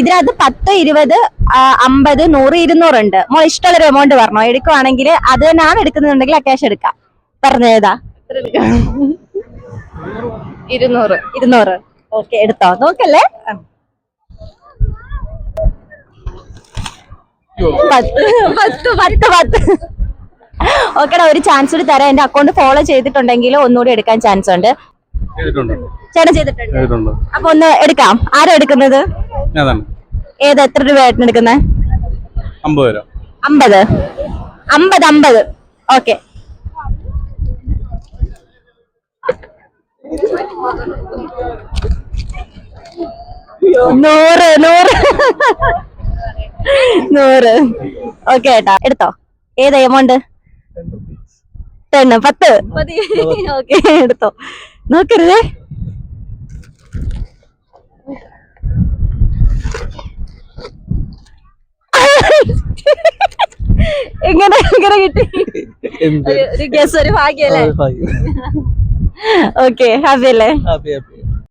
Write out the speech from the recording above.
ഇതിനകത്ത് 10, 20, 50, 100, 200 ഉണ്ട്. മോൾ ഇഷ്ടമുള്ളൊരു എമൗണ്ട് പറഞ്ഞോ. എടുക്കുവാണെങ്കിൽ അത് തന്നെയാണ് എടുക്കുന്നുണ്ടെങ്കിൽ ആ ക്യാഷ് എടുക്കാം. പറഞ്ഞേതാ? 200. ഓക്കെ, എടുത്തോ. നോക്കല്ലേ. 10. ഓക്കെടാ, ഒരു ചാൻസ് കൂടി തരാം. എന്റെ അക്കൗണ്ട് ഫോളോ ചെയ്തിട്ടുണ്ടെങ്കിൽ ഒന്നുകൂടി എടുക്കാൻ ചാൻസ് ഉണ്ട്. ചേട്ടൻ ചെയ്തിട്ടുണ്ട്. അപ്പൊ ഒന്ന് എടുക്കാം. ആരാ എടുക്കുന്നത്? ഏത്? എത്ര രൂപ ഏട്ടൻ എടുക്കുന്നത്? 50. ഓക്കെ. 100. ഓക്കെ ഏട്ടാ, എടുത്തോ. ഏതാ എമൗണ്ട്? 10. ഓക്കെ, എടുത്തോ. നോക്കരുതേ. എങ്ങനെ കിട്ടി? ഒരു ഗസ്, ഒരു ഭാഗ്യല്ലേ? ഓക്കെ, ഹാപ്പി അല്ലേ?